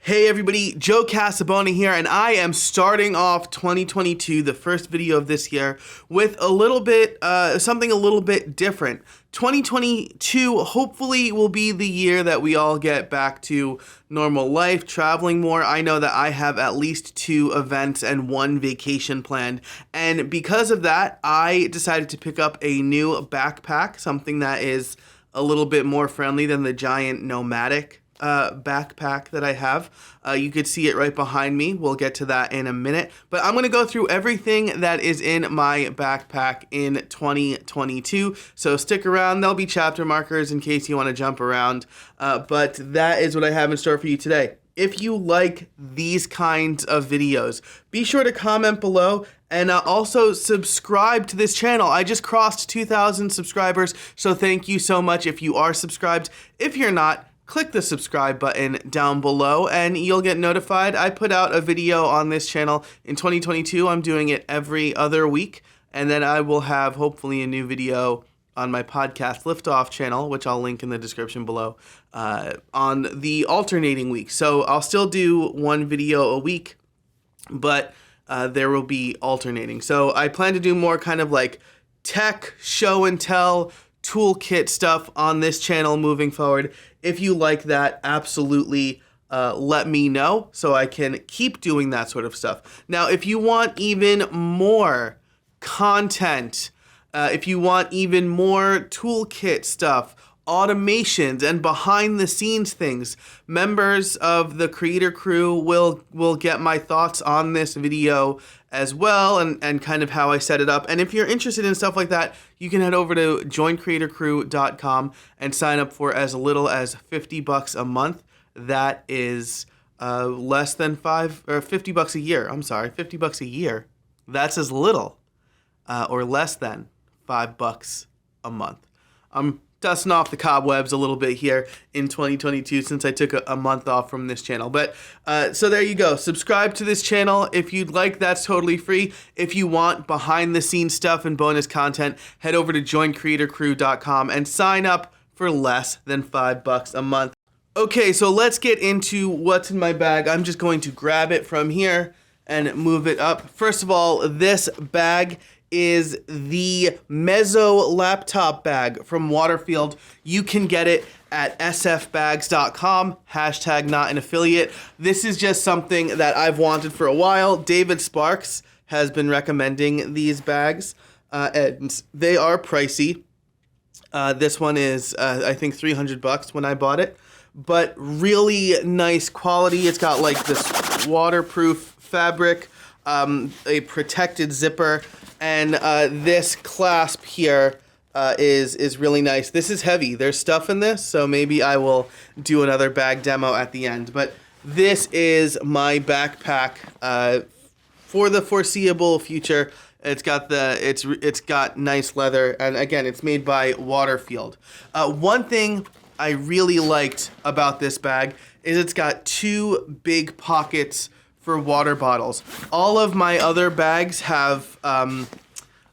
Hey everybody, Joe Casabona here, and I am starting off 2022, the first video of this year, with a little bit, something a little bit different. 2022 hopefully will be the year that we all get back to normal life, traveling more. I know that I have at least 2 events and 1 vacation planned, and because of that, I decided to pick up a new backpack, something that is a little bit more friendly than the giant nomadic backpack that I have. You could see it right behind me. We'll get to that in a minute. But I'm going to go through everything that is in my backpack in 2022. So stick around. There'll be chapter markers in case you want to jump around. But that is what I have in store for you today. If you like these kinds of videos, be sure to comment below and also subscribe to this channel. I just crossed 2,000 subscribers, so thank you so much if you are subscribed. If you're not, click the subscribe button down below and you'll get notified. I put out a video on this channel in 2022. I'm doing it every other week, and then I will have hopefully a new video on my podcast Liftoff channel, which I'll link in the description below, on the alternating week. So I'll still do 1 video a week, but there will be alternating. So I plan to do more kind of like tech, show and tell, toolkit stuff on this channel moving forward. If you like that, absolutely let me know so I can keep doing that sort of stuff. Now, if you want even more content, if you want even more toolkit stuff, automations, and behind the scenes things, members of the creator crew will get my thoughts on this video as well, and kind of how I set it up. And if you're interested in stuff like that, you can head over to joincreatorcrew.com and sign up for as little as $50 a month. That is less than $50 a year. I'm sorry, $50 a year. That's as little or less than $5 a month. I'm dusting off the cobwebs a little bit here in 2022 since I took a month off from this channel. But so there you go. Subscribe to this channel if you'd like. That's totally free. If you want behind the scenes stuff and bonus content, head over to joincreatorcrew.com and sign up for less than $5 a month. Okay, so let's get into what's in my bag. I'm just going to grab it from here and move it up. First of all, this bag is the Mezzo Laptop Bag from Waterfield. You can get it at sfbags.com, hashtag not an affiliate. This is just something that I've wanted for a while. David Sparks has been recommending these bags, and they are pricey. This one is, I think, $300 when I bought it, but really nice quality. It's got like this waterproof fabric, a protected zipper, and this clasp here is really nice. This is heavy. There's stuff in this, so maybe I will do another bag demo at the end. But this is my backpack for the foreseeable future. It's got nice leather, and again, it's made by Waterfield. One thing I really liked about this bag is it's got 2 big pockets for water bottles. All of my other bags have, I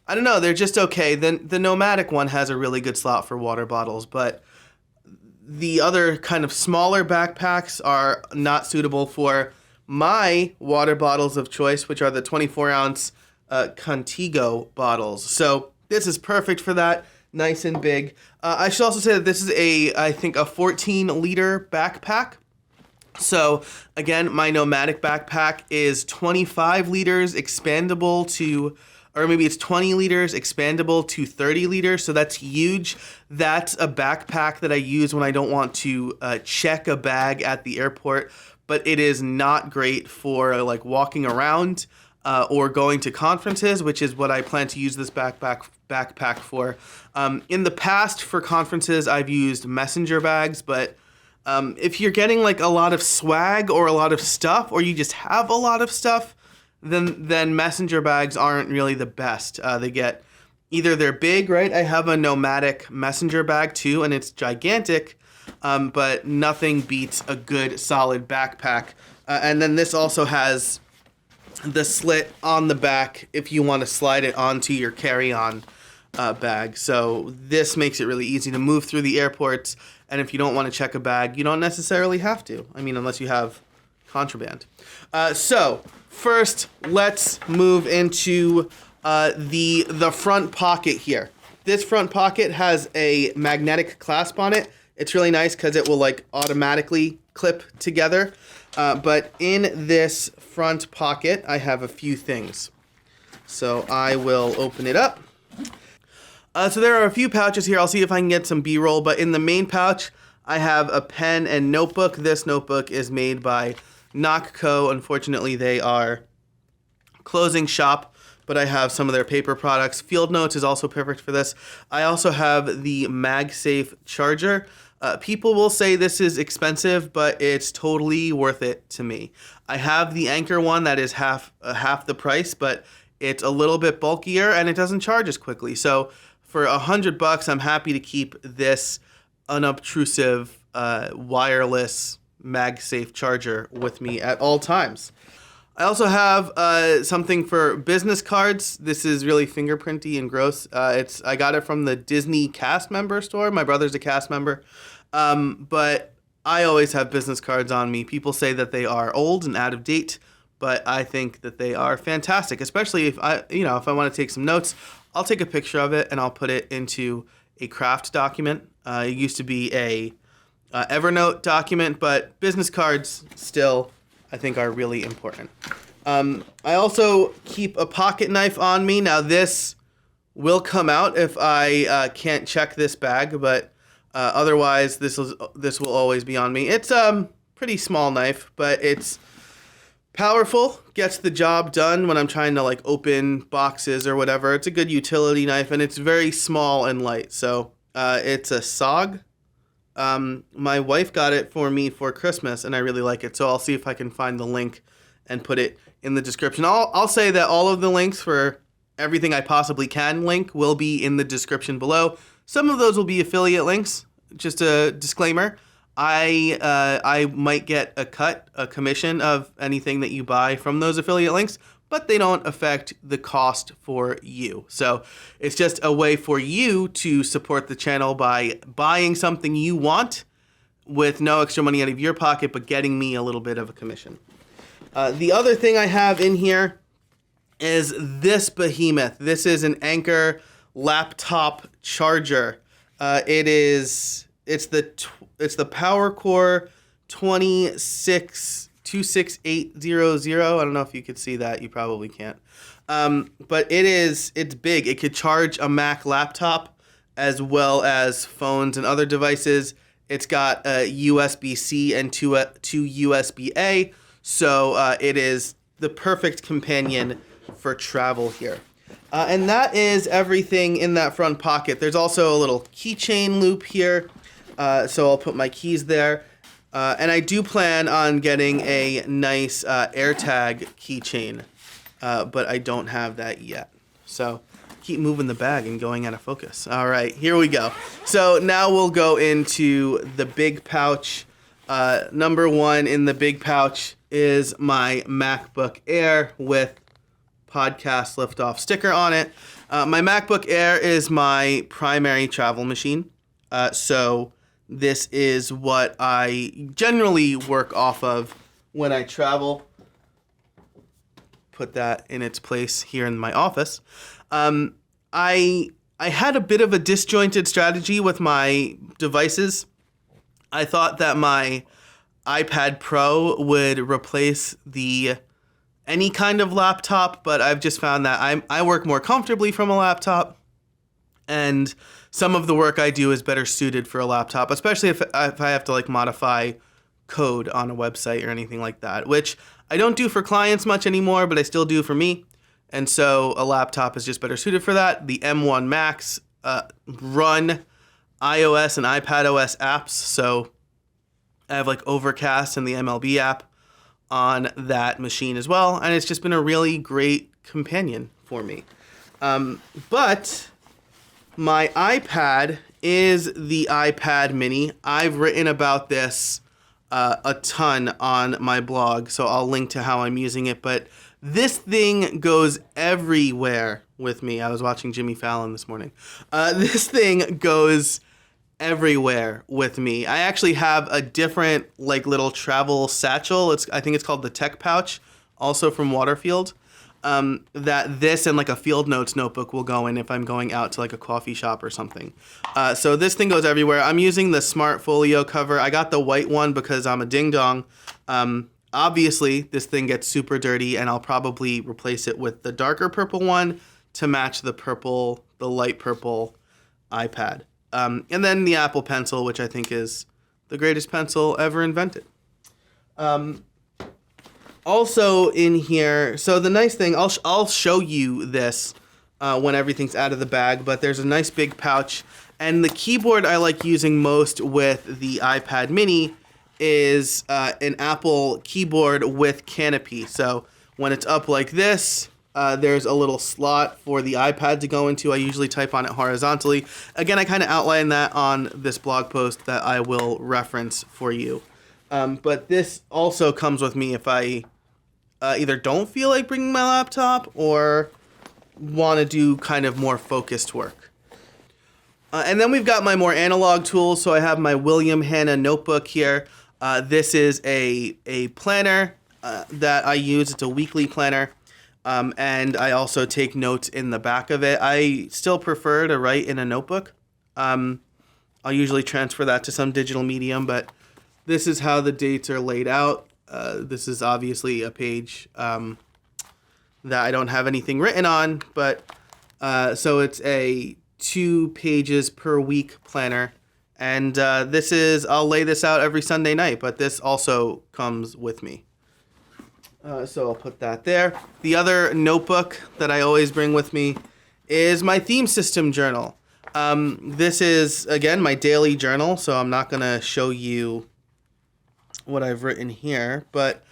don't know, they're just okay. The nomadic one has a really good slot for water bottles, but the other kind of smaller backpacks are not suitable for my water bottles of choice, which are the 24-ounce Contigo bottles. So this is perfect for that, nice and big. I should also say that this is I think a 14-liter backpack. So again, my nomadic backpack is 25 liters expandable to, or maybe it's 20 liters expandable to 30 liters. So that's huge. That's a backpack that I use when I don't want to check a bag at the airport, but it is not great for like walking around or going to conferences, which is what I plan to use this backpack for. In the past for conferences, I've used messenger bags, but if you're getting like a lot of swag or a lot of stuff, or you just have a lot of stuff, then messenger bags aren't really the best. Either they're big, right? I have a nomadic messenger bag too, and it's gigantic, but nothing beats a good solid backpack. And then this also has the slit on the back if you want to slide it onto your carry-on bag. So this makes it really easy to move through the airports. And if you don't want to check a bag, you don't necessarily have to. I mean, unless you have contraband. So first, let's move into the front pocket here. This front pocket has a magnetic clasp on it. It's really nice because it will like automatically clip together. But in this front pocket, I have a few things. So I will open it up. So there are a few pouches here. I'll see if I can get some B-roll. But in the main pouch, I have a pen and notebook. This notebook is made by Nocco. Unfortunately, they are closing shop, but I have some of their paper products. Field Notes is also perfect for this. I also have the MagSafe charger. People will say this is expensive, but it's totally worth it to me. I have the Anker one that is half the price, but it's a little bit bulkier and it doesn't charge as quickly. So for $100, I'm happy to keep this unobtrusive wireless MagSafe charger with me at all times. I also have something for business cards. This is really fingerprinty and gross. I got it from the Disney cast member store. My brother's a cast member. But I always have business cards on me. People say that they are old and out of date, but I think that they are fantastic, especially if I want to take some notes. I'll take a picture of it and I'll put it into a craft document. It used to be a Evernote document, but business cards still, I think, are really important. I also keep a pocket knife on me. Now this will come out if I can't check this bag, but otherwise this will always be on me. It's pretty small knife, but it's powerful, gets the job done when I'm trying to like open boxes or whatever. It's a good utility knife and it's very small and light. So it's a SOG. My wife got it for me for Christmas and I really like it. So I'll see if I can find the link and put it in the description. I'll say that all of the links for everything I possibly can link will be in the description below. Some of those will be affiliate links. Just a disclaimer. I might get a commission of anything that you buy from those affiliate links, but they don't affect the cost for you. So it's just a way for you to support the channel by buying something you want with no extra money out of your pocket, but getting me a little bit of a commission. The other thing I have in here is this behemoth. This is an Anker laptop charger. It's the PowerCore 26800. I don't know if you could see that. You probably can't. But it's big. It could charge a Mac laptop as well as phones and other devices. It's got a USB-C and two USB-A. So it is the perfect companion for travel here. And that is everything in that front pocket. There's also a little keychain loop here. So I'll put my keys there. And I do plan on getting a nice AirTag keychain, but I don't have that yet. So keep moving the bag and going out of focus. All right, here we go. So now we'll go into the big pouch. Number one in the big pouch is my MacBook Air with podcast liftoff sticker on it. My MacBook Air is my primary travel machine. So this is what I generally work off of when I travel. Put that in its place here in my office. I had a bit of a disjointed strategy with my devices. I thought that my iPad Pro would replace any kind of laptop, but I've just found that I work more comfortably from a laptop, and some of the work I do is better suited for a laptop, especially if I have to like modify code on a website or anything like that, which I don't do for clients much anymore, but I still do for me. And so a laptop is just better suited for that. The M1 Max run iOS and iPadOS apps, so I have like Overcast and the MLB app on that machine as well, and it's just been a really great companion for me. But my iPad is the iPad mini. I've written about this a ton on my blog, so I'll link to how I'm using it, but this thing goes everywhere with me. I was watching Jimmy Fallon this morning. This thing goes everywhere with me. I actually have a different like little travel satchel. I think it's called the Tech Pouch, also from Waterfield. That this and like a field notes notebook will go in if I'm going out to like a coffee shop or something. So this thing goes everywhere. I'm using the Smart Folio cover. I got the white one because I'm a ding dong. Obviously, this thing gets super dirty, and I'll probably replace it with the darker purple one to match the light purple iPad. And then the Apple Pencil, which I think is the greatest pencil ever invented. Also in here, so the nice thing, I'll show you this when everything's out of the bag, but there's a nice big pouch. And the keyboard I like using most with the iPad mini is an Apple keyboard with canopy. So when it's up like this, there's a little slot for the iPad to go into. I usually type on it horizontally. Again, I kind of outline that on this blog post that I will reference for you. But this also comes with me if I either don't feel like bringing my laptop or want to do kind of more focused work. And then we've got my more analog tools. So I have my William Hanna notebook here. This is a planner that I use. It's a weekly planner. And I also take notes in the back of it. I still prefer to write in a notebook. I'll usually transfer that to some digital medium, but this is how the dates are laid out. This is obviously a page that I don't have anything written on, but so it's a 2 pages per week planner. And I'll lay this out every Sunday night, but this also comes with me. So I'll put that there. The other notebook that I always bring with me is my theme system journal. This is, again, my daily journal, so I'm not going to show you what I've written here, but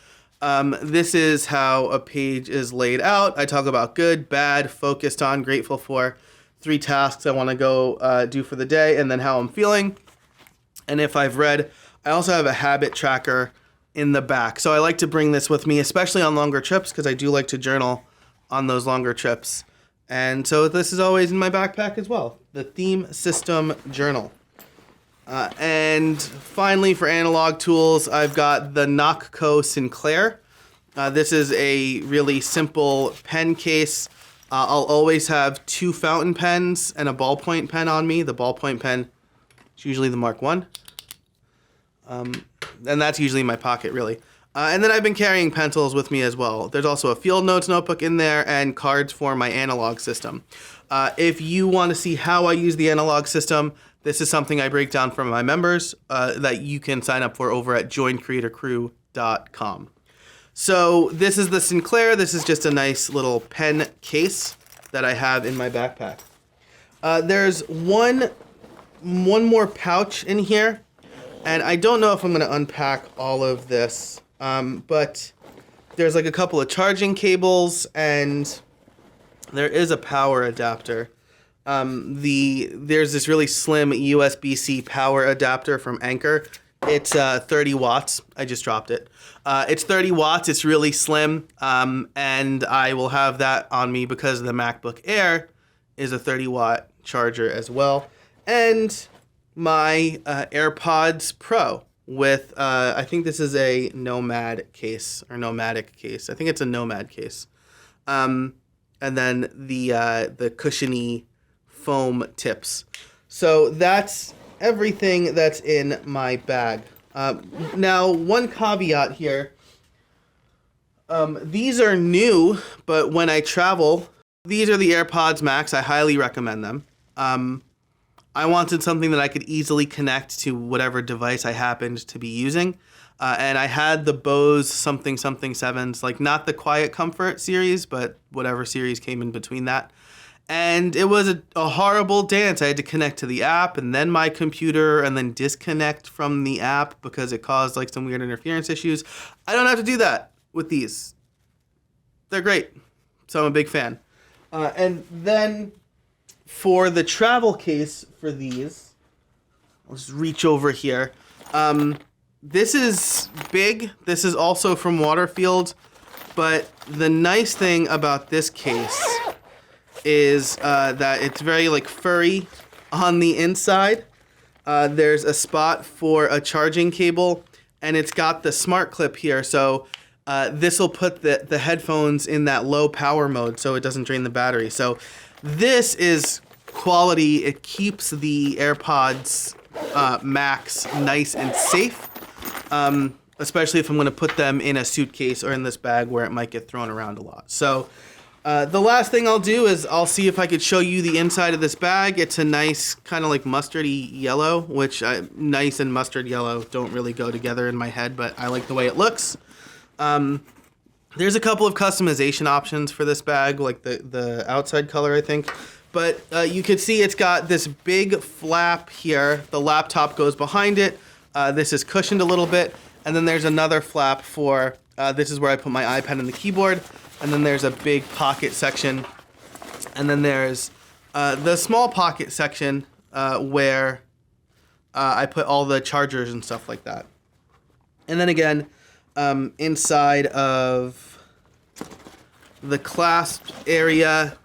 this is how a page is laid out. I talk about good, bad, focused on, grateful for, 3 tasks I want to go do for the day, and then how I'm feeling. And if I've read, I also have a habit tracker in the back. So I like to bring this with me, especially on longer trips, because I do like to journal on those longer trips. And so this is always in my backpack as well, the theme system journal. And finally, for analog tools, I've got the Nocco Sinclair. This is a really simple pen case. I'll always have 2 fountain pens and a ballpoint pen on me. The ballpoint pen is usually the Mark I. And that's usually in my pocket, really. And then I've been carrying pencils with me as well. There's also a field notes notebook in there and cards for my analog system. If you want to see how I use the analog system, this is something I break down for my members that you can sign up for over at joincreatorcrew.com. So this is the Sinclair. This is just a nice little pen case that I have in my backpack. There's one more pouch in here. And I don't know if I'm going to unpack all of this, but there's like a couple of charging cables, and there is a power adapter. There's this really slim USB-C power adapter from Anker. It's 30 watts. I just dropped it. It's 30 watts. It's really slim, and I will have that on me because the MacBook Air is a 30-watt charger as well. And my AirPods Pro with, I think this is a Nomad case, or Nomadic case. I think it's a Nomad case. And then the cushiony foam tips. So that's everything that's in my bag. Now, one caveat here. These are new, but when I travel, these are the AirPods Max. I highly recommend them. I wanted something that I could easily connect to whatever device I happened to be using. And I had the Bose something 7s, like not the Quiet Comfort series, but whatever series came in between that. And it was a horrible dance. I had to connect to the app and then my computer and then disconnect from the app because it caused like some weird interference issues. I don't have to do that with these. They're great. So I'm a big fan. And then for the travel case for these, I'll just reach over here. This is big. This is also from Waterfield. But the nice thing about this case is that it's very like furry on the inside. There's a spot for a charging cable, and it's got the smart clip here. So this will put the headphones in that low power mode so it doesn't drain the battery. So this is quality. It keeps the AirPods Max nice and safe, especially if I'm going to put them in a suitcase or in this bag where it might get thrown around a lot. So the last thing I'll do is I'll see if I could show you the inside of this bag. It's a nice kind of like mustardy yellow, which nice and mustard yellow don't really go together in my head, but I like the way it looks. There's a couple of customization options for this bag, like the outside color, I think. But you can see it's got this big flap here. The laptop goes behind it. This is cushioned a little bit. And then there's another flap for, this is where I put my iPad and the keyboard. And then there's a big pocket section. And then there's the small pocket section where I put all the chargers and stuff like that. And then again, inside of the clasp area,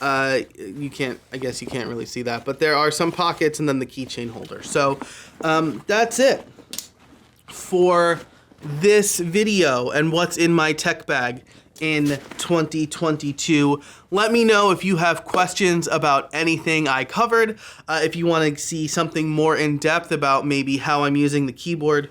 you can't, I guess you can't really see that, but there are some pockets and then the keychain holder. So that's it for this video and what's in my tech bag in 2022. Let me know if you have questions about anything I covered. If you want to see something more in depth about maybe how I'm using the keyboard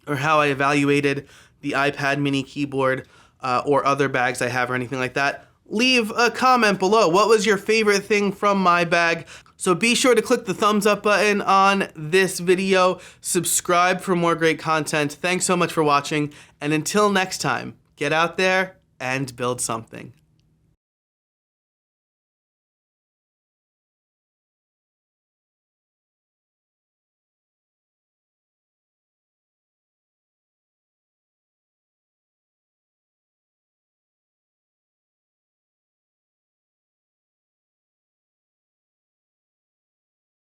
or how I evaluated the iPad mini keyboard or other bags I have or anything like that, leave a comment below. What was your favorite thing from my bag? So be sure to click the thumbs up button on this video. Subscribe for more great content. Thanks so much for watching. And until next time, get out there and build something.